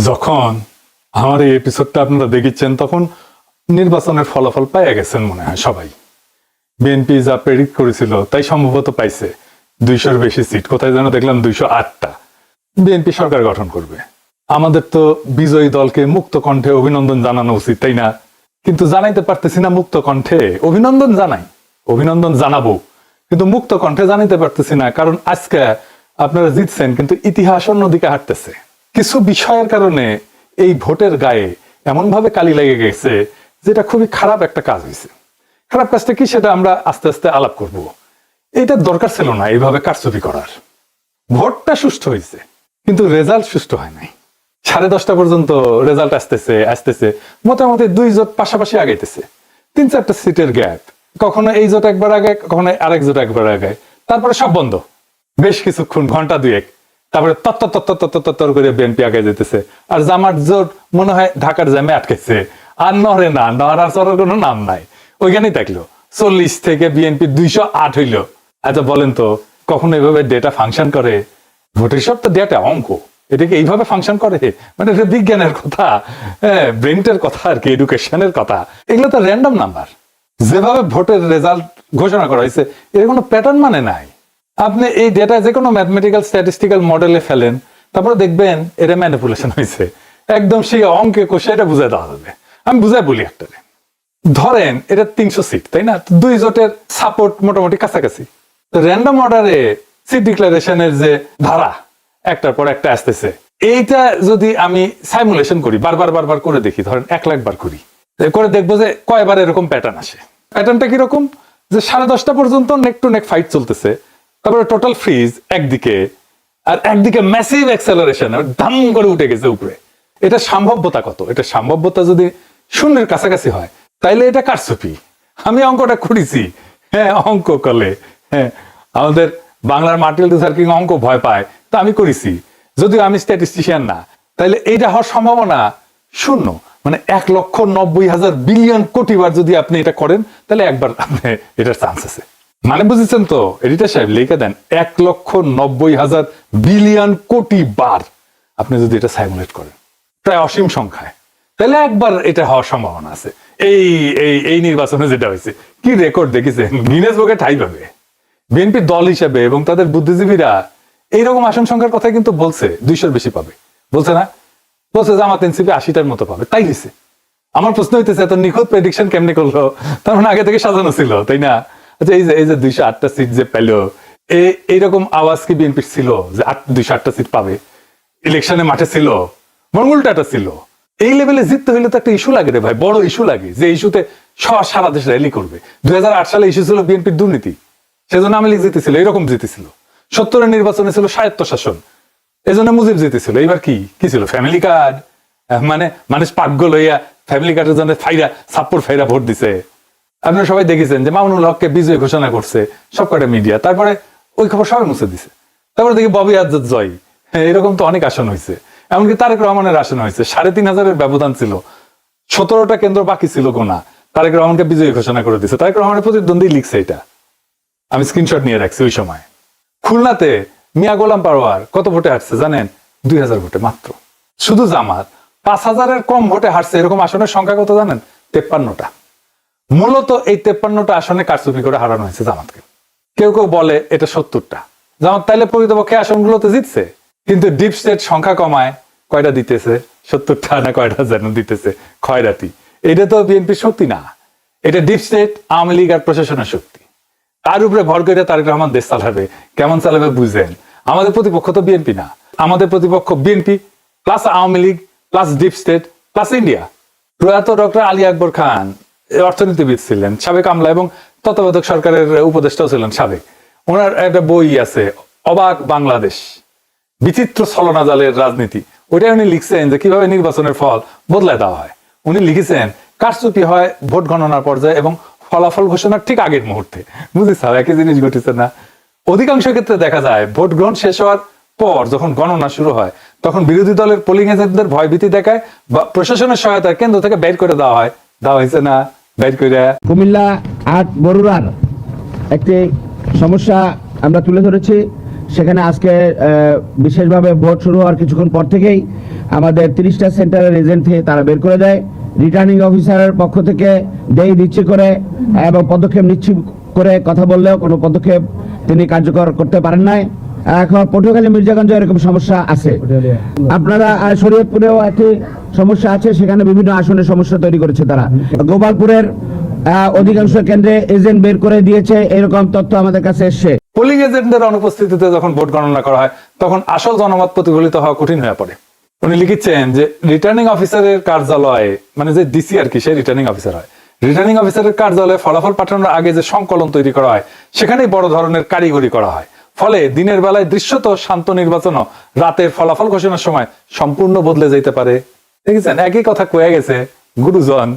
যখন আমার এই এপিসোডটা আপনারা দেখেছেন তখন নির্বাচনের ফলাফল পাইয়া গেছেন মনে হয় সবাই। বিএনপি যা প্রেডিক্ট করেছিল তাই সম্ভবত পাইছে 200-র বেশি সিট, কোথায় যেন দেখলাম 208টা। বিএনপি সরকার গঠন করবে। আমাদের তো বিজয়ী দলকে মুক্ত কণ্ঠে অভিনন্দন জানানো উচিত, তাই না? কিন্তু জানাইতে পারতেছি না মুক্ত কণ্ঠে। অভিনন্দন জানাই, অভিনন্দন জানাবো, কিন্তু মুক্ত কণ্ঠে জানাইতে পারতেছি না, কারণ আজকে আপনারা জিতছেন কিন্তু ইতিহাস অন্যদিকে হাঁটতেছে। কিছু বিষয়ের কারণে এই ভোটের গায়ে এমন ভাবে কালি লেগে গেছে যেটা খুবই খারাপ একটা কাজ হয়েছে। খারাপ কাজটা কি সেটা আমরা আস্তে আস্তে আলাপ করব। এটা দরকার ছিল না এইভাবে কারচুপি করার। ভোটটা সুষ্ঠু হয়েছে কিন্তু রেজাল্ট সুষ্ঠু হয় নাই। 10:30 পর্যন্ত রেজাল্ট আসতেছে মোটামুটি 2 জোট পাশাপাশি আগাইতেছে, 3-4টা সিটের গ্যাপ, কখনো এই জোট একবার আগে, কখনো আরেক জোট একবার আগে, তারপরে সব বন্ধ বেশ কিছুক্ষণ, ঘন্টা 2-1, তারপরে তত্তর করে বিএনপি আগে যেতেছে। আর জামাত জোট মনে হয় ঢাকার জ্যামে আটকেছে, আর নড়ে না, নড়ার চড়ার কোনো নাম নাই, ওইখানেই থাকলো। 40 থেকে বিএনপি 208 হইলো। আচ্ছা বলেন তো, কখনো এভাবে ডেটা ফাংশন করে? ভোটের সব তো ডেটা অঙ্ক, এটাকে এইভাবে ফাংশন করে? মানে এটা বিজ্ঞানের কথা, ব্রেনটের কথা আর কি, এডুকেশনের কথা। এগুলো তো র্যান্ডম নাম্বার। যেভাবে ভোটের রেজাল্ট ঘোষণা করা হয়েছে এর কোনো প্যাটার্ন মানে নাই। আপনি এই ডেটা যে কোনো ম্যাথমেটিক্যাল স্ট্যাটিস্টিক্যাল মডেলে ফেলেন, তারপরে দেখবেন এটা ম্যানিপুলেশন হয়েছে। একদম সেই অঙ্কে কষে এটা বুঝাই দেওয়া যাবে। আমি বুঝাই বলি একটা, ধরেন এটা 300 সিট, তাই না? 2 জোটের সাপোর্ট মোটামুটি কাছাকাছি। তো র্যান্ডম অর্ডারে সিট ডিক্লারেশনের যে ধারা একটার পর একটা আসতেছে, এইটা যদি আমি সাইমুলেশন করি, বারবার করে দেখি, ধরেন 1 লাখ বার করি, করে দেখবো যে কয়বার এরকম প্যাটার্ন আসে। প্যাটার্নটা কিরকম? যে 10:30 পর্যন্ত নেক টু নেক ফাইট চলতেছে, তারপরে টোটাল ফ্রিজ একদিকে, আর একদিকে ম্যাসিভ অ্যাক্সেলারেশন, দাম করে উঠে গেছে উপরে। এটা সম্ভাব্যতা কত? এটা সম্ভাব্যতা যদি 0-এর কাছাকাছি হয় তাইলে এটা কারচুপি। আমি অঙ্কটা করেছি, হ্যাঁ, অঙ্ক করলে, হ্যাঁ, আমাদের বাংলার মার্টিন লুথার কিং অঙ্ক ভয় পায়, তা আমি করেছি। যদিও আমি স্ট্যাটিস্টিশিয়ান না, তাইলে এইটা হওয়ার সম্ভাবনা 0। মানে 1,90,000 বিলিয়ন কোটি বার যদি আপনি এটা করেন তাহলে একবার আপনি এটার চান্স আছে। মানে বুঝেছেন তো? এডিটর সাহেব লিখে দেন 1,90,000 বিলিয়ন কোটি বার আপনি যদি এটা সাইমুলেট করেন, প্রায় অসীম সংখ্যায়, তাহলে একবার এটা হওয়ার সম্ভাবনা আছে। এই নির্বাচনে যেটা হয়েছে, কি রেকর্ড দেখেছেন? গিনেস বুকে ঠাঁই পাবে বিএনপি দল হিসেবে। এবং তাদের বুদ্ধিজীবীরা এইরকম আসন সংখ্যার কথা কিন্তু বলছে 200-র বেশি পাবে, বলছে না? বলছে জামাত এনসিপি 80টার মতো পাবে, তাই দিছে। আমার প্রশ্ন হইতেছে এত নিখুঁত প্রেডিকশন কেমনে করলো? তার মানে আগে থেকে সাজানো ছিল, তাই না? আচ্ছা, এই যে 208টা সিট যে পেলো, এইরকম আওয়াজ কি বিএনপি ছিল যে 208টা সিট পাবে? ইলেকশনে মাঠে ছিল, মঙ্গলটাটা ছিল। এই লেভেলে জিততে হইলে তো একটা ইস্যু লাগে রে ভাই, বড় ইস্যু লাগে, যে ইস্যুতে সারা দেশ র্যালি করবে। 2008 সালে ইস্যু ছিল বিএনপির দুর্নীতি, সেজন্য আওয়ামী লীগ জিতেছিল, এরকম জিতেছিল। 70-এর নির্বাচনে ছিল স্বায়ত্ত শাসন, এই জন্য মুজিব জিতেছিল। এবার কি ছিল? Family card. মানে মানুষ পাগল হইয়া ফ্যামিলি কার্ডের জন্য ফাইরা ভোট দিছে। আপনারা সবাই দেখেছেন যে মামুনুল হককে বিজয় ঘোষণা করছে সব কটা মিডিয়া, তারপরে ওই খবর সবাই মুছে দিছে। তারপরে দেখি ববি আজাদ জয়, এরকম তো অনেক আসন হয়েছে। এমনকি তারেক রহমানের আসন হয়েছে, 3,500-এর ব্যবধান ছিল, 17টা কেন্দ্র বাকি ছিল গোনা, তারেক রহমানকে বিজয়ী ঘোষণা করে দিছে। তারেক রহমানের প্রতিদ্বন্দ্বী লিখছে এটা, আমি স্ক্রিনশট নিয়ে রাখছি ওই সময়। খুলনাতে মিয়া গোলাম পারোয়ার কত ভোটে হারছে জানেন? 2,000 ভোটে মাত্র। শুধু জামাত 5,000-এর কম ভোটে হারছে। এরকম আসনের সংখ্যা কত জানেন? 53টা। মূলত এই 53টা আসনে কারচুপি করে হারানো হয়েছে জামাতকে। কেউ কেউ বলে এটা 70টা। জামাত তাইলে প্রকৃতপক্ষে আসনগুলোতে জিতছে, কিন্তু ডিপ স্টেট সংখ্যা কমায় কয়টা দিতেছে? 70টা না কয়টা যেন দিতেছে, খয়রাতি। এটা তো বিএনপির শক্তি না, এটা ডিপ স্টেট, আওয়ামী লীগ আর প্রশাসনের শক্তি। তার উপরে ভর করে তারেক রহমান দেশ চালাবে। কেমন চালাবে বুঝেন? আমাদের প্রতিপক্ষ তো বিএনপি না, আমাদের প্রতিপক্ষ BNP plus Awami League plus deep state plus India. প্রয়াত ডক্টর আলী আকবর খান অর্থনীতিবিদ ছিলেন, সাবেক আমলা এবং তত্ত্বাবধায়ক সরকারের উপদেষ্টাও ছিলেন সাবেক। ওনার একটা বই আছে, অবাক বাংলাদেশ, বিচিত্র ছলনাজালের রাজনীতি। ওইটা উনি লিখছেন যে কিভাবে নির্বাচনের ফল বদলায় দেওয়া হয়। উনি লিখেছেন কারচুপি হয় ভোট গণনার পর্যায়ে এবং ফলাফল ঘোষণার ঠিক আগের মুহূর্তে। বুঝেছ? একই জিনিস ঘটেছে না? অধিকাংশ ক্ষেত্রে দেখা যায় ভোট গ্রহণ শেষ হওয়ার পর যখন গণনা শুরু হয় তখন বিরোধী দলের পোলিং এজেন্টদের ভয়ভীতি দেখায় বা প্রশাসনের সহায়তায় কেন্দ্র থেকে বের করে দেওয়া হয়। দেওয়া হয়েছে না? বের করে কুমিল্লা 8 বরুড়ার একটি সমস্যা আমরা তুলে ধরেছি। সেখানে আজকে বিশেষভাবে ভোট শুরু হওয়ার কিছুক্ষণ পর থেকেই আমাদের 30টা সেন্টারের এজেন্ট থেকে তারা বের করে দেয়। রিটার্নিং অফিসারের পক্ষ থেকে দেই দিচ্ছি করে এবং পদক্ষেপ নিচ্ছি করে কথা বললেও কোনো পদক্ষেপ তিনি কার্যকর করতে পারেন নাই। এখন পটুয়াখালী মির্জাগঞ্জে এরকম সমস্যা আছে, আপনারা শরীয়তপুরেও একটি সমস্যা আছে, সেখানে বিভিন্ন আসনে সমস্যা তৈরি করেছে তারা। গোপালপুরের অধিকাংশ কেন্দ্রে এজেন্ট বের করে দিয়েছে, এরকম তথ্য আমাদের কাছে এসছে। পোলিং এজেন্টদের অনুপস্থিতিতে যখন ভোট গণনা করা হয় তখন আসল জনমত প্রতিফলিত হওয়া কঠিন হয়ে পড়ে। উনি লিখেছেন যে রিটার্নিং অফিসারের কার্যালয়ে, মানে যে ডিসি আর কি, সে রিটার্নিং অফিসার হয়, রিটার্নিং অফিসারের কার্যালয়ে ফলাফল পাঠানোর আগে যে সংকলন তৈরি করা হয় সেখানেই বড় ধরনের কারিগরি করা হয়। ফলে দিনের বেলায় দৃশ্যত শান্ত নির্বাচনও রাতের ফলাফল ঘোষণার সময় সম্পূর্ণ বদলে যেতে পারে। দেখেছেন, একই কথা কয়ে গেছে গুরুজন।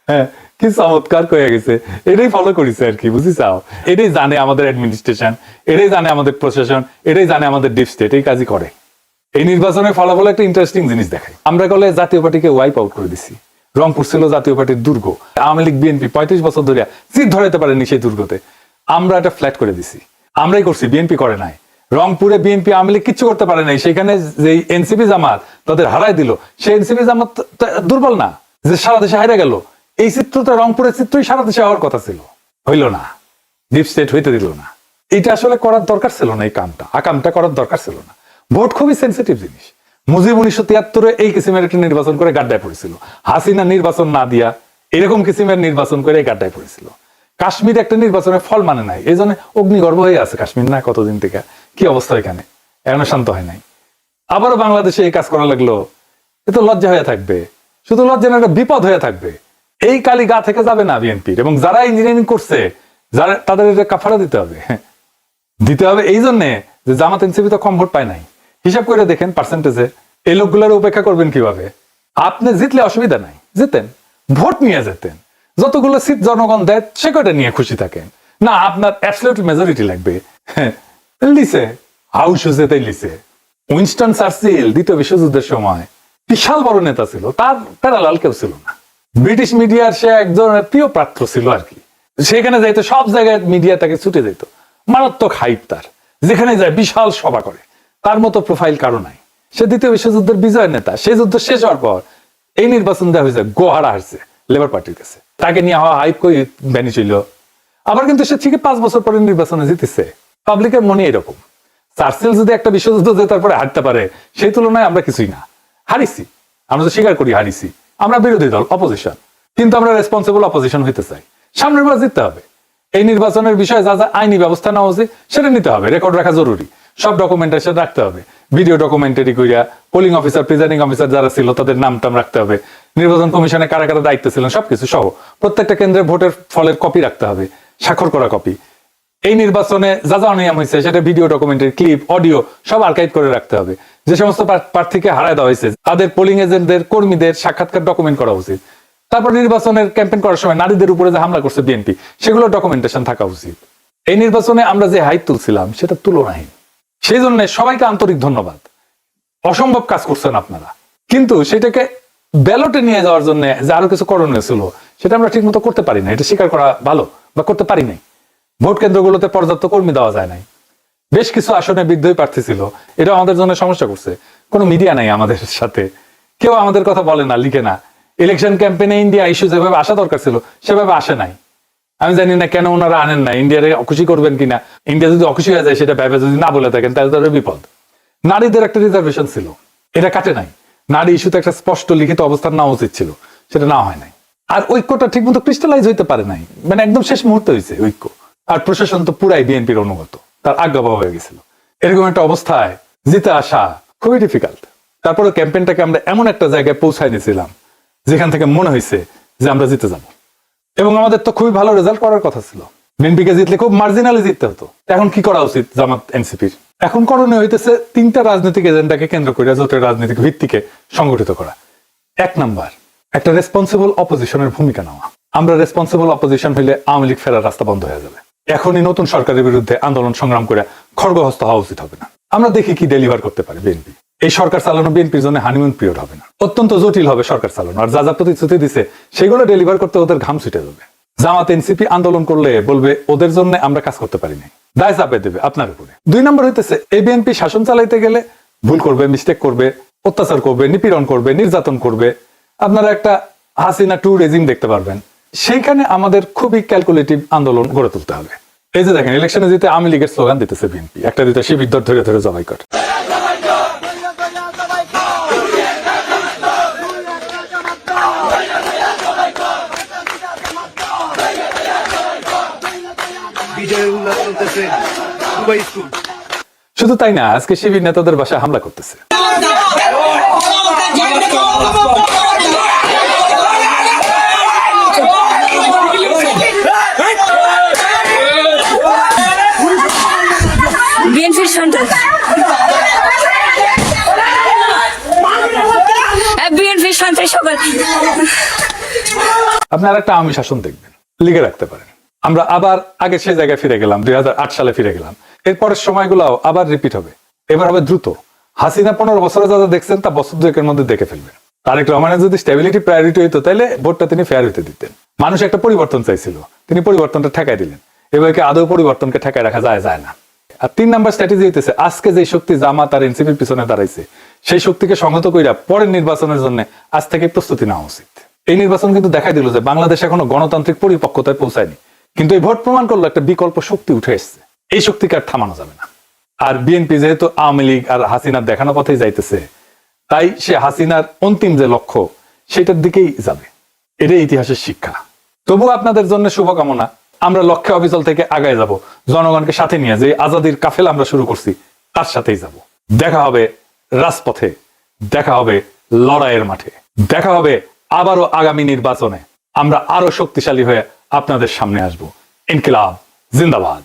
হ্যাঁ, কি চমৎকার কয়ে গেছে। এটাই ফলো করেছে আর কি, বুঝি চাও। এটাই জানে আমাদের অ্যাডমিনিস্ট্রেশন, এটাই জানে আমাদের প্রশাসন, এটাই জানে আমাদের ডিপ স্টেট, এই কাজই করে। এই নির্বাচনের ফলাফল একটা ইন্টারেস্টিং জিনিস দেখায়। আমরা বলে জাতীয় পার্টিকে ওয়াইপ আউট করে দিছি। রংপুর ছিল জাতীয় পার্টির দুর্গ। আওয়ামী লীগ বিএনপি 35 বছর ধরে সিট ধরাইতে পারেনি সেই দুর্গতে। আমরা এটা ফ্ল্যাট করে দিছি, আমরাই করছি, বিএনপি করে নাই। রংপুরে বিএনপি আওয়ামী লীগ কিচ্ছু করতে পারে নাই। সেখানে যে এনসিপি জামাত তাদের হারাই দিল, সেই এনসিপি জামাত দুর্বল না যে সারা দেশে হারা গেল? এই চিত্রটা, রংপুরের চিত্রই সারা দেশে হওয়ার কথা ছিল, হইল না, ডিপ স্টেট হইতে দিল না। এটা আসলে করার দরকার ছিল না, এই আকামটা করার দরকার ছিল না। ভোট খুবই সেন্সিটিভ জিনিস। মুজিব 1973 এই কিসিমের একটা নির্বাচন করে গাড্ডায় পড়েছিল। হাসিনা নির্বাচন না দিয়া এরকম কিসিমের নির্বাচন করে গাড্ডায় পড়েছিল। কাশ্মীর একটা নির্বাচনের ফল মানে নাই, এই জন্য অগ্নিগর্ভ হয়ে আছে কাশ্মীর না কতদিন থেকে। কি অবস্থা এখানে, এখনো শান্ত হয় নাই। আবারও বাংলাদেশে এই কাজ করা লাগলো, এ তো লজ্জা হয়ে থাকবে। শুধু লজ্জা না, একটা বিপদ হয়ে থাকবে। এই কালি গা থেকে যাবে না বিএনপির, এবং যারা ইঞ্জিনিয়ারিং করছে যারা, তাদের এটা কাফারা দিতে হবে। এই জন্য যে জামাত এনসিপি তো কম ভোট পায় নাই। হিসাব করে দেখেন পার্সেন্টেজে, এই লোকগুলোর উপেক্ষা করবেন কিভাবে? আপনি জিতলে অসুবিধা নাই, জিতেন, ভোট নিয়ে যেতেন, যতগুলো সিট জনগণ দেয় সে কয়টা নিয়ে খুশি থাকেন না। আপনার অ্যাবসলিউট মেজরিটি লাগবে। লিসে হাউস যেতেই লিসে। উইনস্টন চার্চিল দ্বিতীয় বিশ্বযুদ্ধের সময় বিশাল বড় নেতা ছিল, তার প্যারালাল কেউ ছিল না। ব্রিটিশ মিডিয়ার সে একজন প্রিয় পাত্র ছিল আর কি। সেখানে যাইতো, সব জায়গায় মিডিয়া তাকে ছুটে যেত, মারাত্মক হাইপ তার, যেখানে যায় বিশাল সভা করে। তার মতো প্রোফাইল কারো নাই। সে দ্বিতীয় বিশ্বযুদ্ধের বিজয় নেতা। সেই যুদ্ধ শেষ হওয়ার পর এই নির্বাচন দেওয়া হয়েছে, গোহারা হারছে লেবার পার্টির কাছে। তাকে নিয়ে হওয়া হাইপ কই ব্যানি ছিল। আবার কিন্তু সে ঠিক 5 বছর পরে নির্বাচনে জিতেছে। পাবলিকের মনে এরকম। চার্চিল যদি একটা বিশ্বযুদ্ধ জেতার পরে হারতে পারে, সেই তুলনায় আমরা কিছুই না, হারিছি। আমরা তো স্বীকার করি হারিছি, আমরা বিরোধী দল, অপোজিশন, কিন্তু আমরা রেসপন্সিবল অপোজিশন হইতে চাই। সামনের বার জিততে হবে। এই নির্বাচনের বিষয়ে যা যা আইনি ব্যবস্থা নেওয়া উচিত সেটা নিতে হবে। রেকর্ড রাখা জরুরি, সব ডকুমেন্টেশন রাখতে হবে, ভিডিও ডকুমেন্টারি কইরা। পোলিং অফিসার, প্রিজাইডিং অফিসার যারা ছিল তাদের নাম টাম রাখতে হবে, নির্বাচন কমিশনে কারা কারা দায়িত্ব ছিলেন সবকিছু সহ। প্রত্যেকটা কেন্দ্রে ভোটের ফলের কপি রাখতে হবে, স্বাক্ষর করা কপি। এই নির্বাচনে যা যা অনিয়ম হয়েছে সেটা ভিডিও ডকুমেন্টারি, ক্লিপ, অডিও সব আর্কাইভ করে রাখতে হবে। যে সমস্ত প্রার্থীকে হারায় দেওয়া হয়েছে তাদের পোলিং এজেন্টদের, কর্মীদের সাক্ষাৎকার ডকুমেন্ট করা উচিত। তারপর নির্বাচনের ক্যাম্পেইন করার সময় নারীদের উপরে যে হামলা করছে বিএনপি, সেগুলো ডকুমেন্টেশন থাকা উচিত। এই নির্বাচনে আমরা যে হাইট তুলছিলাম সেটা তুলনাহীন। সেই জন্য সবাইকে আন্তরিক ধন্যবাদ। অসম্ভব কাজ করছেন আপনারা, কিন্তু সেটাকে ব্যালটে নিয়ে যাওয়ার জন্য যে আরো কিছু করণীয় ছিল সেটা আমরা ঠিক মতো করতে পারি না। এটা স্বীকার করা ভালো, বা করতে পারি নাই। ভোট কেন্দ্রগুলোতে পর্যাপ্ত কর্মী দেওয়া যায় নাই। বেশ কিছু আসনে বিদ্রোহী প্রার্থী ছিল, এটা আমাদের জন্য সমস্যা করছে। কোনো মিডিয়া নাই আমাদের সাথে, কেউ আমাদের কথা বলে না, লিখে না। ইলেকশন ক্যাম্পেইনে ইন্ডিয়া ইস্যু যেভাবে আসা দরকার ছিল সেভাবে আসে নাই। আমি জানি না কেন ওনারা আনেন না। ইন্ডিয়ারে অখুশি করবেন কিনা, ইন্ডিয়া যদি অখুশি হয়ে যায় সেটা ভেবে যদি না বলে থাকেন তাহলে তাদের বিপদ। নারীদের একটা রিজার্ভেশন ছিল, এটা কাটে নাই। নারী ইস্যুতে একটা স্পষ্ট লিখিত অবস্থান নেওয়া উচিত ছিল, সেটা না হয় নাই। আর ঐক্যটা ঠিক মতো ক্রিস্টালাইজ হইতে পারে নাই, মানে একদম শেষ মুহূর্তে হয়েছে ঐক্য। আর প্রশাসন তো পুরাই বিএনপির অনুগত, তার আজ্ঞাবহ হয়ে গেছিল। এরকম একটা অবস্থায় জিতে আসা খুবই ডিফিকাল্ট। তারপরে ক্যাম্পেইনটাকে আমরা এমন একটা জায়গায় পৌঁছায় নিয়েছিলাম যেখান থেকে মনে হয়েছে যে আমরা জিতে যাব, এবং আমাদের তো খুবই ভালো রেজাল্ট করার কথা ছিল। বিএনপিকে জিতলে খুব মার্জিনালি জিততে হতো। এখন কি করা উচিত জামাত এনসিপির? এখন করণীয় হইতেছে 3টা রাজনৈতিক এজেন্ডাকে কেন্দ্র করে জোটের রাজনৈতিক ভিত্তিকে সংগঠিত করা। 1 নাম্বার, একটা রেসপন্সিবল অপোজিশনের ভূমিকা নেওয়া। আমরা রেসপন্সিবল অপোজিশন হইলে আওয়ামী লীগ ফেরার রাস্তা বন্ধ হয়ে যাবে। এখনই নতুন সরকারের বিরুদ্ধে আন্দোলন সংগ্রাম করে খড়গহস্ত হওয়া উচিত হবে না। আমরা দেখি কি ডেলিভার করতে পারে বিএনপি। এই সরকার চালানো বিএনপির জন্য হানিমুন পিরিয়ড হবে না, অত্যন্ত জটিল হবে সরকার চালানো। আর যা যা প্রতিশ্রুতি দিছে সেগুলো ডেলিভার করতে ওদের ঘাম ছুটে যাবে। জামাত এনসিপি আন্দোলন করলে বলবে ওদের জন্য আমরা কাজ করতে পারি নাই, দায় চাপে দেবে আপনার উপরে। 2 নম্বর হইতেছে এই বিএনপি শাসন চালাইতে গেলে ভুল করবে, মিস্টেক করবে, অত্যাচার করবে, নিপীড়ন করবে, নির্যাতন করবে। আপনারা একটা হাসিনা 2 রেজিম দেখতে পারবেন। সেইখানে আমাদের খুবই ক্যালকুলেটিভ আন্দোলন গড়ে তুলতে হবে। এই যে দেখেন ইলেকশনে জিতে আওয়ামী লীগের স্লোগান দিতেছে বিএনপি, একটা দিতে শিবির ধরে ধরে জবাই করে। শুধু তাই না, আজকে শিবির নেতাদের বাসায় হামলা করতেছে। বিএনপির সন্তান বিএনপির সন্তান সকল আপনার একটা আওয়ামী শাসন দেখবেন, লিগে রাখতে পারেন। আমরা আবার আগে সেই জায়গায় ফিরে গেলাম, 2008 সালে ফিরে গেলাম। এরপরের সময়গুলো আবার রিপিট হবে, এবার হবে দ্রুত। হাসিনা 15 বছরে যা দেখছেন তা বছর 2 মধ্যে দেখে ফেলবেন। তারেক রহমানের যদি স্টেবিলিটি প্রায়োরিটি হইতো তাহলে ভোটটা তিনি ফেয়ার হইতে দিতেন। মানুষ একটা পরিবর্তন চাইছিল, তিনি পরিবর্তনটা ঠেকাই দিলেন। এবার কি আদৌ পরিবর্তনকে ঠেকায় রাখা যায় না। আর 3 নম্বর স্ট্র্যাটেজি হইতেছে আজকে যে শক্তি জামাত আর এনসিপির পিছনে দাঁড়াইছে সেই শক্তিকে সংহত কইরা পরের নির্বাচনের জন্য আজ থেকে প্রস্তুতি নেওয়া উচিত। এই নির্বাচন কিন্তু দেখাই দিল যে বাংলাদেশ এখনো গণতান্ত্রিক পরিপক্কতায় পৌঁছায়নি, কিন্তু এই ভোট প্রমাণ করলো একটা বিকল্প শক্তি উঠে এসছে। এই শক্তিকে আর থামানো যাবে না। আর বিএনপি যেহেতু আওয়ামী লীগ আর হাসিনার দেখানো পথেই যাইতেছে, তাই সে হাসিনার অন্তিম যে লক্ষ্য সেটার দিকেই যাবে। এটাই ইতিহাসের শিক্ষা। তবু আপনাদের জন্য শুভকামনা। আমরা লক্ষ্যে অবিচল থেকে আগায় যাব, জনগণকে সাথে নিয়ে যে আজাদির কাফেলা আমরা শুরু করছি তার সাথেই যাব। দেখা হবে রাজপথে, দেখা হবে লড়াইয়ের মাঠে, দেখা হবে আবারও আগামী নির্বাচনে। আমরা আরো শক্তিশালী হয়ে আপনাদের সামনে আসব। ইনকিলাব জিন্দাবাদ।